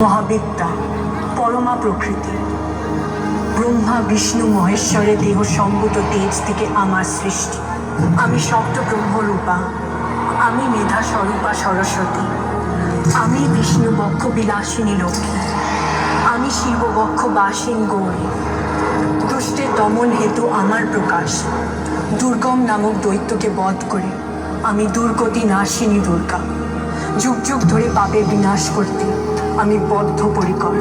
মহাবিদ্যা পরমা প্রকৃতি ব্রহ্মা বিষ্ণু মহেশ্বরের দেহ সম্ভূত তেজ থেকে আমার সৃষ্টি। আমি সপ্ত ব্রহ্মরূপা, আমি মেধা স্বরূপা সরস্বতী, আমি বিষ্ণু বক্ষ বিলাসিনী লক্ষ্মী, আমি শিব বক্ষ বাসিন গৌরী। দুষ্টের দমন হেতু আমার প্রকাশ, দুর্গম নামক দৈত্যকে বধ করে আমি দুর্গতি নাশিনী দুর্গা। যুগ যুগ ধরে পাপের বিনাশ করতে আমি বদ্ধপরিকর।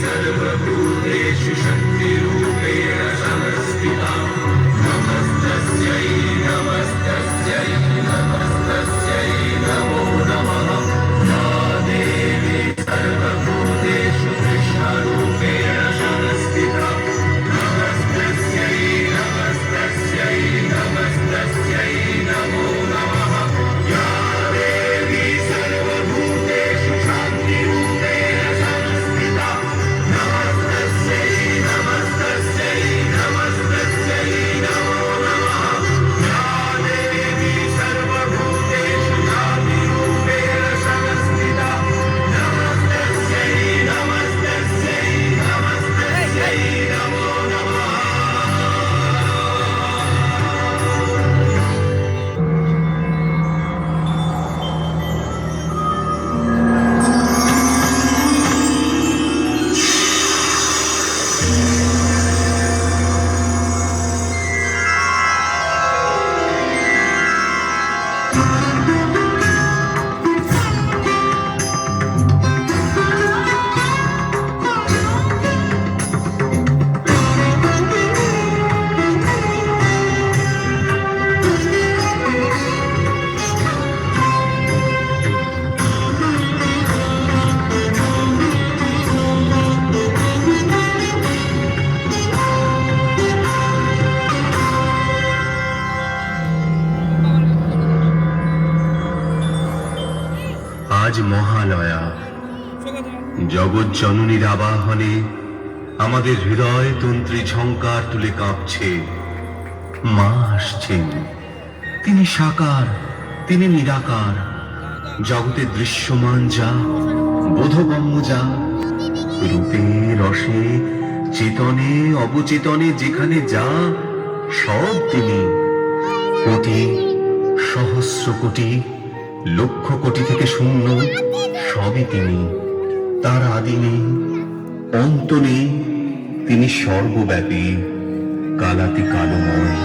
सर्वभूतेषु शक्तिरूपेण संस्थिता। আজ মহালয়া, জগৎ জননীর আবাহনে আমাদের হৃদয় তন্ত্রী ঝংকার তুলে কাঁপছে। মা আসছেন, তিনি সাকার, তিনি নিরাকার, জগতে দৃশ্যমান যা, বোধগম্য যা, রূপে রসে চেতনে অবচেতনে যেখানে যা, সব তিনি। কোটি, সহস্র কোটি, লক্ষ কোটি থেকে শূন্য, সবই তিনি। তার আদি নেই, অন্ত নেই, তিনি সর্বব্যাপী, কালাতি কালময়।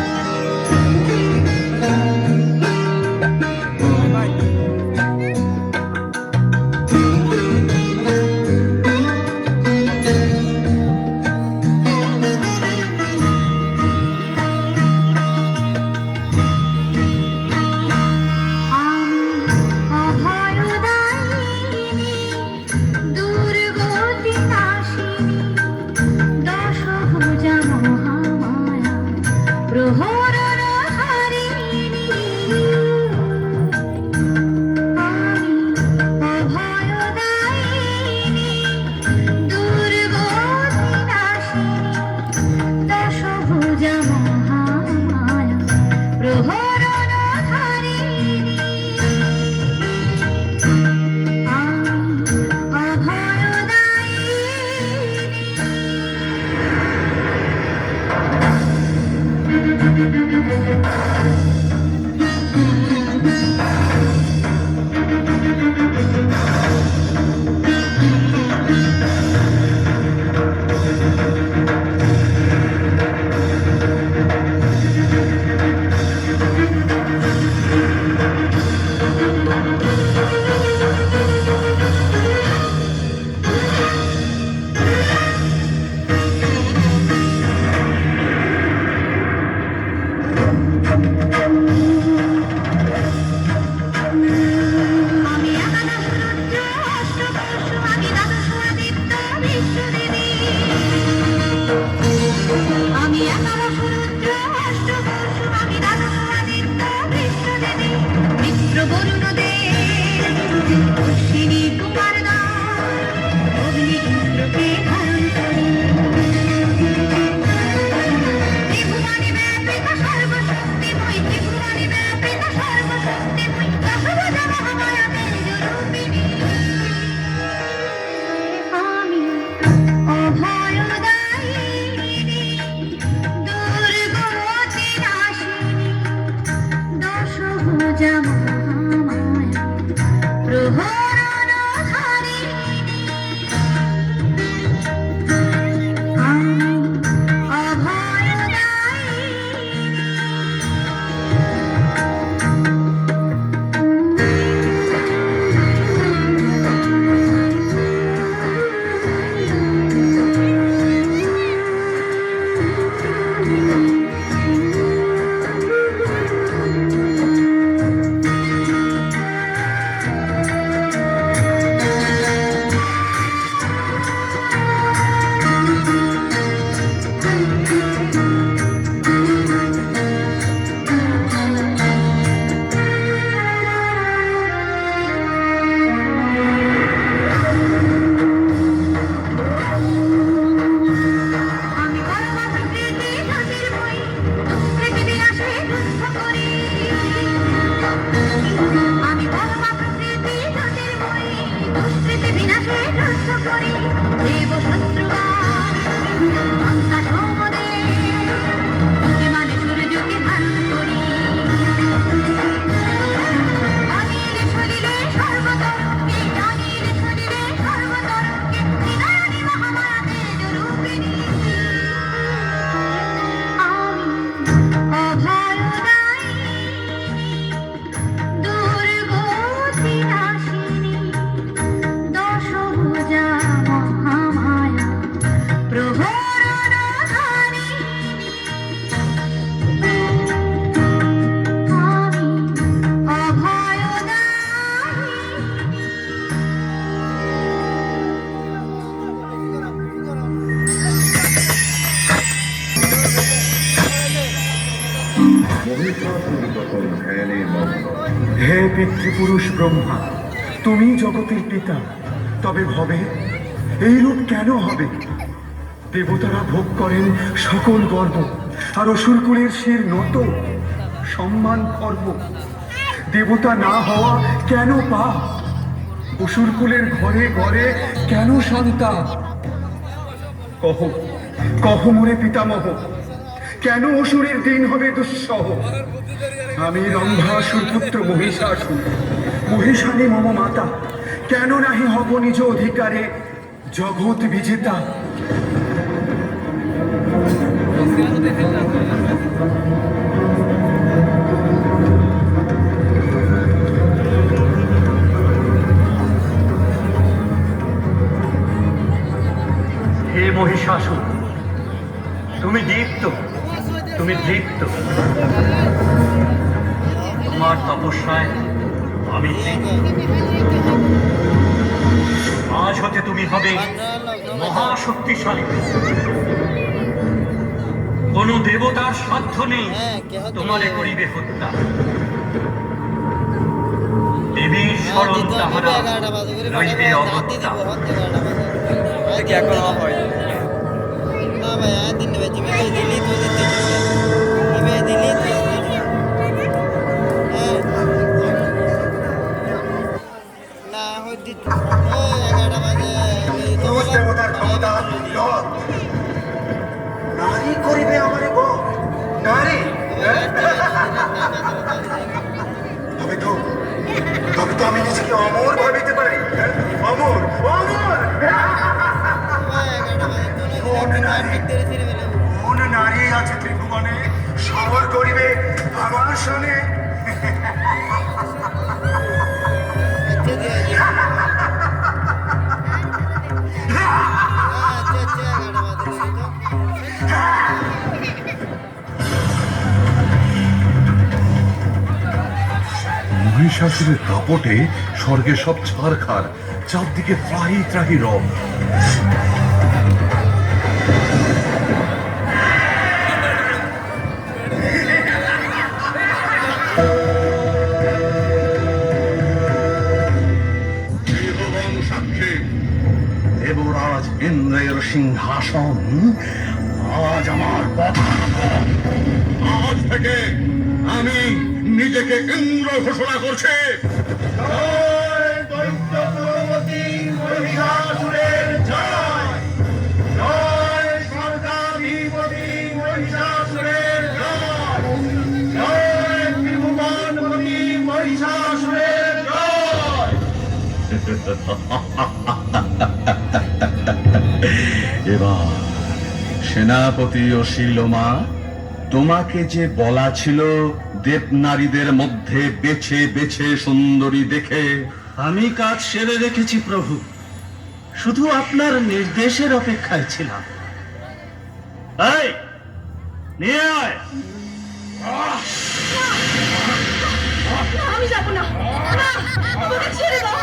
হে পিতৃপুরুষ ব্রহ্মা, তুমি জগতের পিতা, তবে ভবে এই রূপ কেন হবে? দেবতারা ভোগ করেন সকল গর্ব, আর অসুরকুলের শির নত সম্মান খর্ব। দেবতা না হওয়া কেন পাপ? অসুরকুলের ঘরে ঘরে কেন সন্তান? কহ কহ মোরে পিতামহ, কেন অসুরের দিন হবে দুঃসহ? আমি রম্ভাসুর পুত্র মহিষাসুর, মহিষানি মম মাতা, কেন নাহি হব নিজ অধিকারে জগৎ বিজেতা? হে মহিষাসুর, তুমি দীপ্ত, তুমি দীপ্ত। তোমার তপস্যায় আমি আজ হতে তুমি হবে মহাশক্তিশালী। কোন দেবতার সাধ্য নেই তোমারে করিবে হত্যা। দেবীর স্মরণ তাহারা রইবে অহত্যা। না ভাই দিন বেঁচে দিলি তো দিতে দিলি তো না হইতে 11টা বাজে দেবতার ক্ষমতা নারী করিবে আমারে গো, নারী। তবে তো আমি নিজেকে অমর ভাবিতে পারি। অমর, অমর। কোন নারী আছে ত্রিভুবনে সমর করিবে আমার সনে? মহিষাসুরের দাপটে স্বর্গে সব ছারখার, চারদিকে ত্রাহি ত্রাহি রব। সাক্ষী, দেবরাজ ইন্দ্রের সিংহাসন আজ আমার আজ থেকে আমি নিজেকে ইন্দ্র ঘোষণা করছি। জয় দৈত্য পরবর্তী মহিষাসুরের জয়, জয় স্বর্গাধিপতি মহিষাসুরের জয়, জয় ত্রিভুবনপতি মহিষাসুরের জয়। এবার সেনাপতি ও শিলমা, তোমাকে যে বলা ছিল দেবনারীদের মধ্যে বেছে বেছে সুন্দরী দেখে, আমি কাজ সেরে রেখেছি প্রভু, শুধু আপনার নির্দেশের অপেক্ষায় ছিলাম। এই নিয়ে আয়। আমি যাব না, আমাকে ছেড়ে দাও।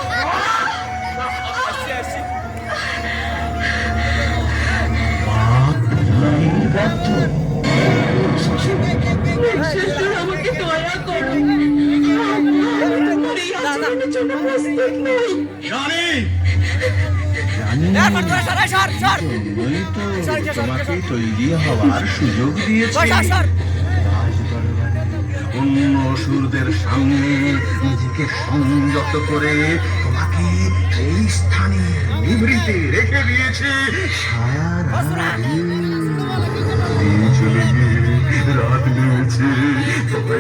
আমাকে দয়া করো, আমার এই আচরণের জন্য প্রস্তুত নই। তোমাকে তৈরি হওয়ার সুযোগ দিয়েছে। অন্য অসুরদের সামনে নিজেকে সংযত করে তোমাকে এই স্থানে নিভৃতে রেখে দিয়েছে। সারা দিন চলে গিয়ে রাত নেমেছে, তবে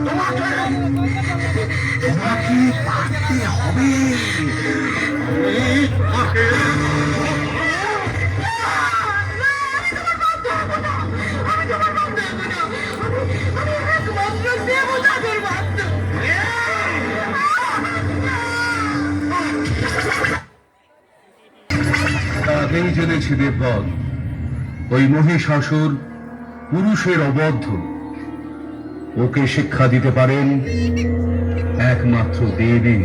তোমাকে পারতে হবে। আগেই জেনেছি দেববধ, ওই মহিষাসুর পুরুষের অবদ্ধ। ওকে শিক্ষা দিতে পারেন একমাত্র দেবী।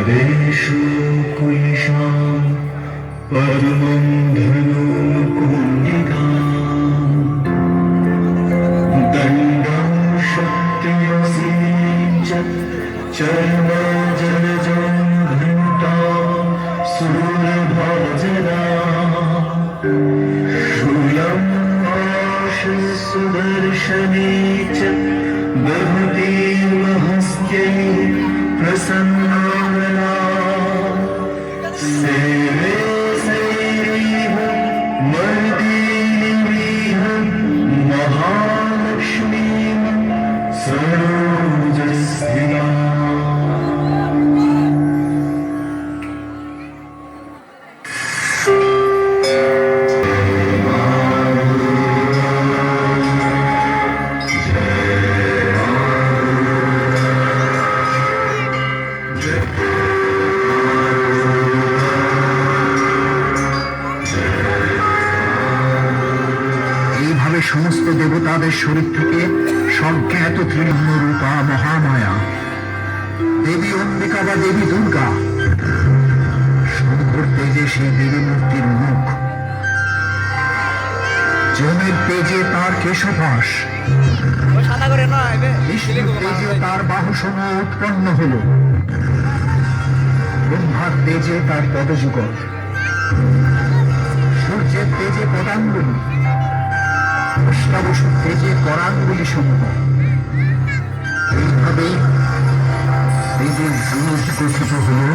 तदेषु कुलिशाम् परमं धनुकुण्डिकाम् दण्डं शक्तिमसीं च चर्मजलजं घण्टां सुरभाजरा शूलं सुदर्शने च दहतीर्महस्त्यै प्रसन्नावना सेवे सैरीह मर्दीनिरीह महालक्ष्मीं सरोजस्थिता এইভাবে সমস্ত দেবতাদের শরীর থেকে স্বজ্ঞাত তৃণমূল রূপা মহামায়া দেবী অম্বিকা বা দেবী দুর্গা সুন্দর তেজে সেই দেবী মূর্তির মুখ, জমের তেজে তার কেশপাশ, বিষ্ণুর তেজে তার বাহুসমূহ উৎপন্ন হল, ব্রহ্মার তেজে তার পদযুগল, সূর্যের তেজে পদাঙ্গুলি, অষ্টাবসুর তেজে করাঙ্গুলি সমূহ। এইভাবেই দেবীর রূপ গঠিত হল।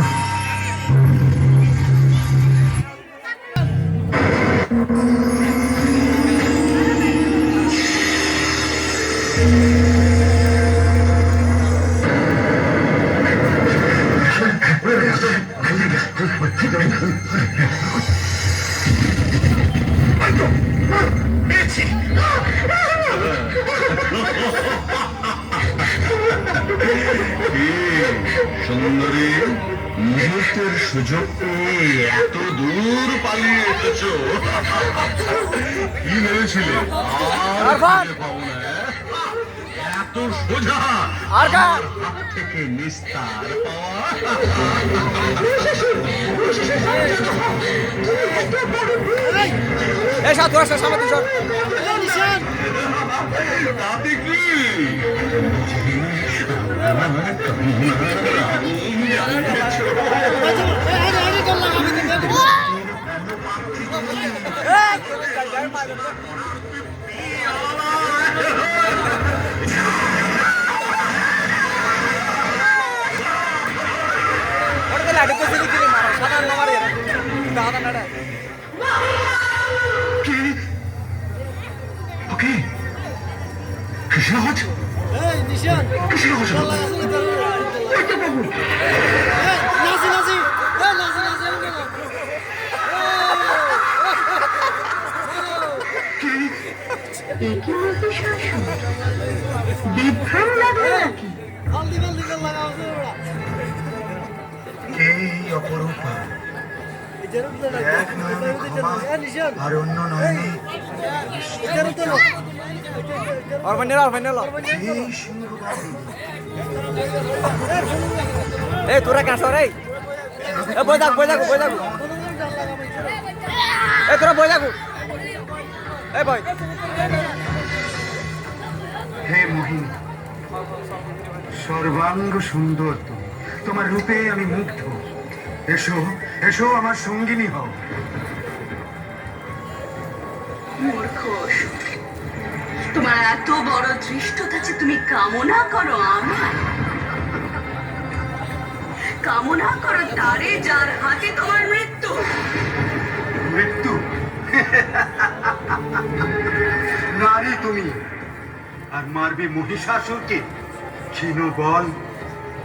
সুন্দরী, মুহূর্তের সুযোগ পেয়ে এত দূর পালিয়ে এসেছো, কি ভেবেছিলে আর খুঁজে পাবো না? এত সোজা আর হাত থেকে নিস্তার পাওয়া। তাতে কি ওকে কিসের আওয়াজ? কিসের আওয়াজ? বিভ্রম লাগলো নাকি? এই অপরূপা, এক নয়নে ক্ষমা আর অন্য নয়নে এই সিংহবাদী। তোরা কাছ রে বই থাক তোরা বই থাকু বই। হে মোহিনী, সর্বাঙ্গ সুন্দর তুমি, তোমার রূপে আমি মুগ্ধ। এসো এসো আমার সঙ্গিনী হও। মূর্খ অসুর, তোমার এত বড় ধৃষ্টতা যে তুমি কামনা করো আমায়, কামনা করো তারে যার হাতে তোমার মৃত্যু। মৃত্যু? নারী তুমি, আর মারবে মহিষাসুরকে? ক্ষীণ বল,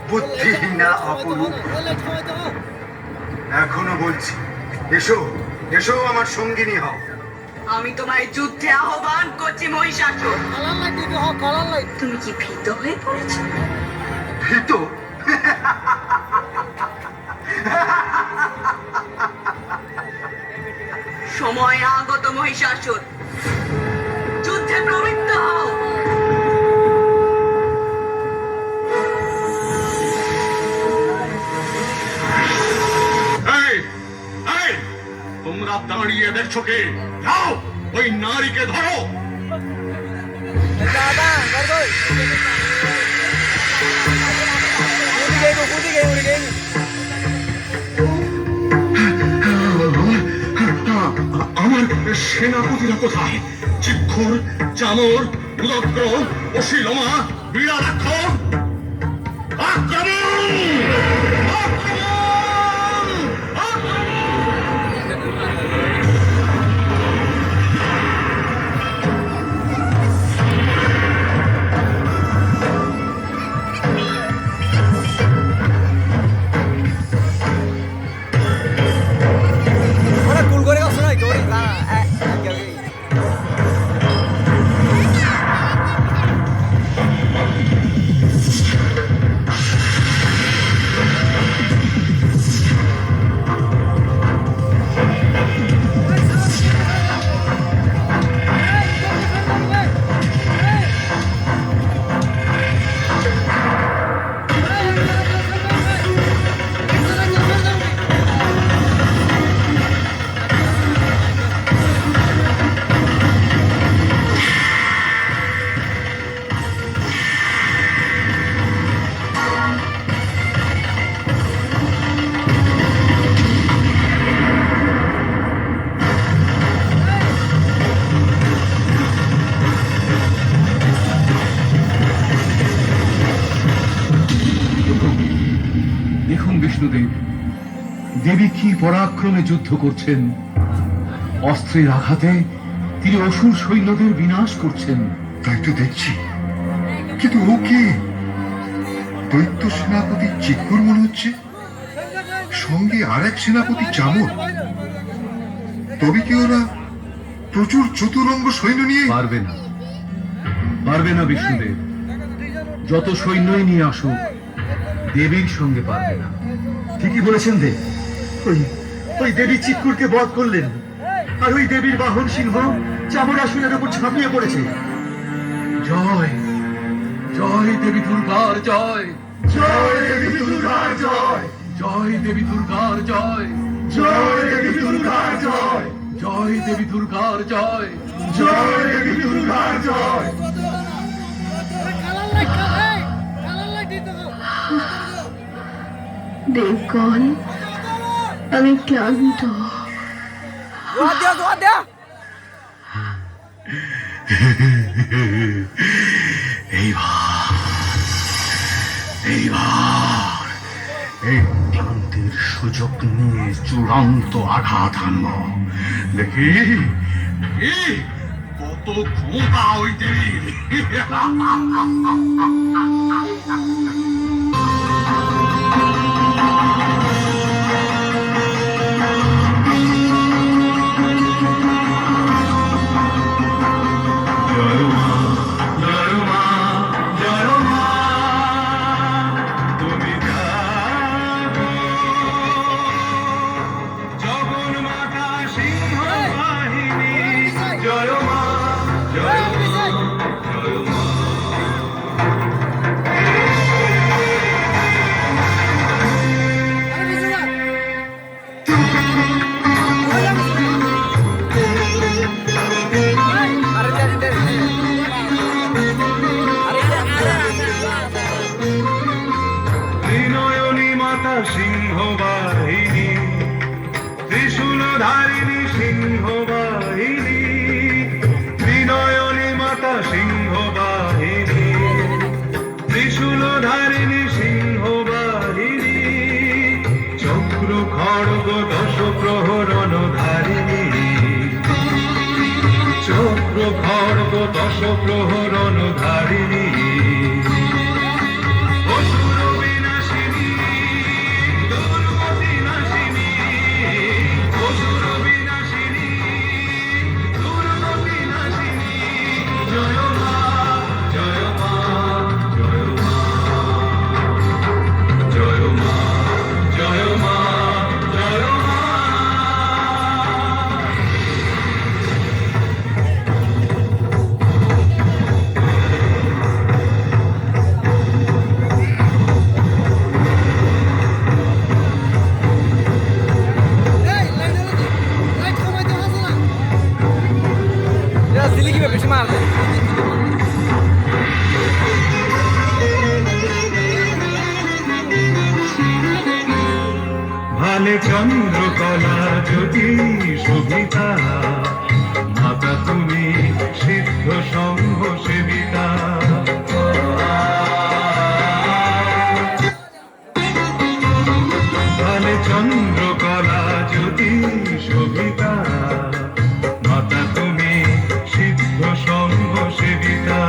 বুদ্ধিহীনা অপরূপ। এখনো বলছি, এসো এসো আমার সঙ্গিনী হও। আমি তোমায় যুদ্ধে আহ্বান করছি মহিষাসুর। তুমি কি ভীত হয়ে পড়েছো? ভীত? সময় আগত মহিষাসুর, যুদ্ধে প্রবৃত্ত হও। বলছো কে? যাও, ওই নারীকে ধরো। আমার সেনাপতিরা কোথায়? চিক্ষুর, চামর, উদগ্র, অশিলমা, বিড়ালাক্ষ, আক্রমণ! আক্রমণ! আক্রমণ! দেখুন বিষ্ণুদেব, দেবী কি পরাক্রমে যুদ্ধ করছেন। অস্ত্রের আঘাতে তিনি অসুর সৈন্যদের বিনাশ করছেন। তাই তো দেখছি, কিন্তু ও কে? দৈত্য সেনাপতি চিকুর মনে হচ্ছে, সঙ্গে আরেক সেনাপতি চামর। তবে কি ওরা প্রচুর চতুরঙ্গ সৈন্য নিয়ে? পারবে না, পারবে না বিষ্ণুদেব। যত সৈন্যই নিয়ে আসুক, দেবীর সঙ্গে পারবে না। ঠিকই বলেছেন দেব। ওই দেবী চিৎকুরকে বধ করলেন, আর ওই দেবীর বাহন সিংহ চামড়াসুরের উপর ঝাঁপিয়ে পড়েছে। জয় জয় দেবী দুর্গার জয়, জয় দেবী দুর্গার জয়, জয় দেবী দুর্গার জয়, জয় দেবী দুর্গার জয়, জয় দেবী দুর্গার জয়। জয় দেবী দুর্গার জয়। দেবগণ, আমি ক্লান্ত। এইবার এই ক্লান্তির সুযোগ নিয়ে চূড়ান্ত আঘাত আনব। দেখি দেখি কত ক্ষমতা ওই দেবীর। সিংহবাহিনী, ত্রিশূলধারিণী সিংহবাহিনী, বিনয়নী মাতা সিংহবাহিনী, ত্রিশূলধারিণী সিংহবাহিনী, চক্র খড়গ দশ প্রহরণধারিণী, চক্র খড়গ দশ প্রহরণধারিণী, চন্দ্রকলা জ্যোতি শোভিতা, মাতা তুমি সিদ্ধ শম্ভ সেবিতা। ভালে চন্দ্রকলা জ্যোতি শোভিতা, মাতা তুমি সিদ্ধ শম্ভ সেবিতা।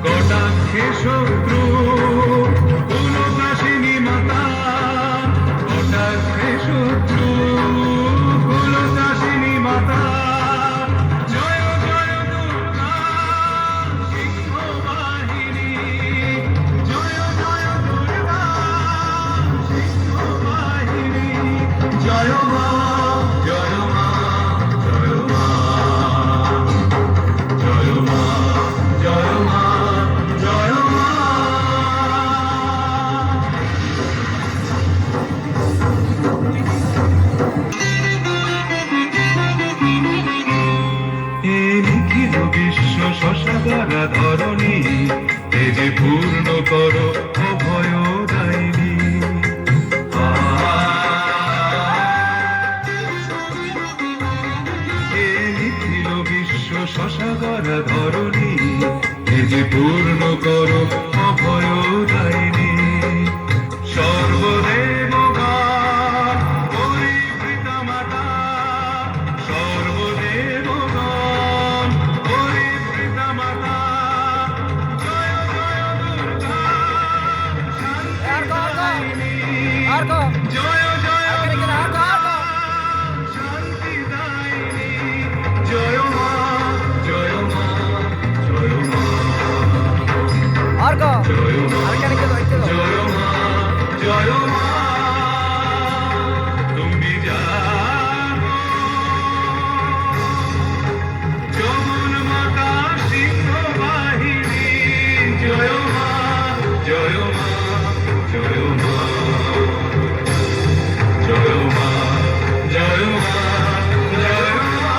কটাক্ষে শত্রু কুলদাসিনী মাতা, কটাক্ষে শত্রু কুলদাসিনী মাতা। জয় জয় দুর্গা সিংহবাহিনী, জয় জয় দুর্গা সিংহবাহিনী। জয় মা জয় মা জয় মা, জয় মা জয় মা জয় মা। এ নিখিল বিশ্ব শশাগারা ধরণী, এ যে পূর্ণ কর অভয় দায়িনী। এ নিখিল বিশ্ব শশাগারা ধরণী, এ যে পূর্ণ কর অভয় দায়িনী। সর্বদেবগণ পরিবৃতা মাতা, সর্বদেবগণ পরিবৃতা মাতা। জয় জয় দুর্গা শান্তিদায়িনী, জয় জয় দুর্গা শান্তিদায়িনী। জয় মা জয় মা জয় মা, জয় মা জয় মা জয় মা। তুমি জাগো যমুন মাতা সিংহবাহিনী। জয় মা জয় মা জয় মা, জয় মা জয় মা জয় মা।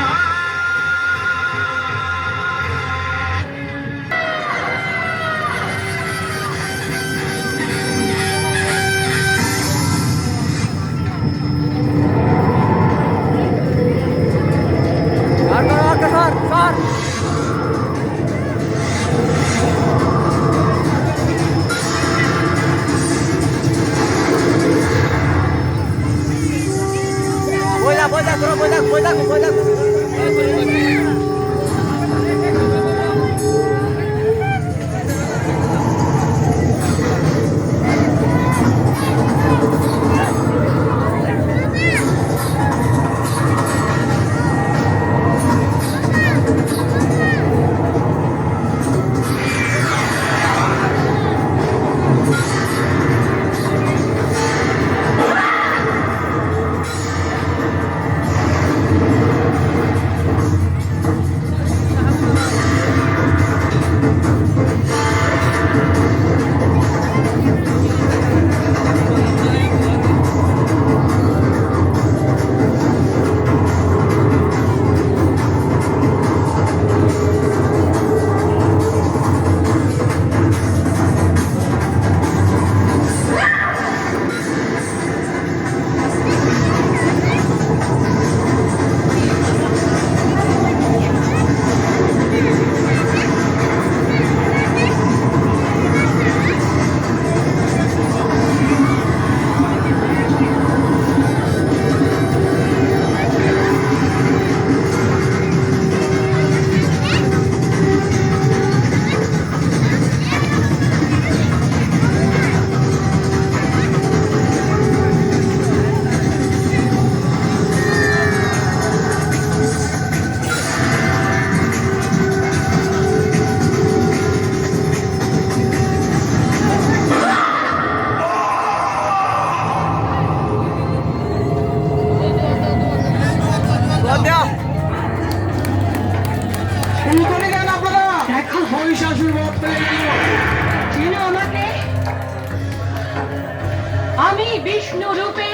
আমি বিষ্ণু রূপে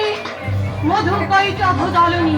মধুকৈটভ দলনী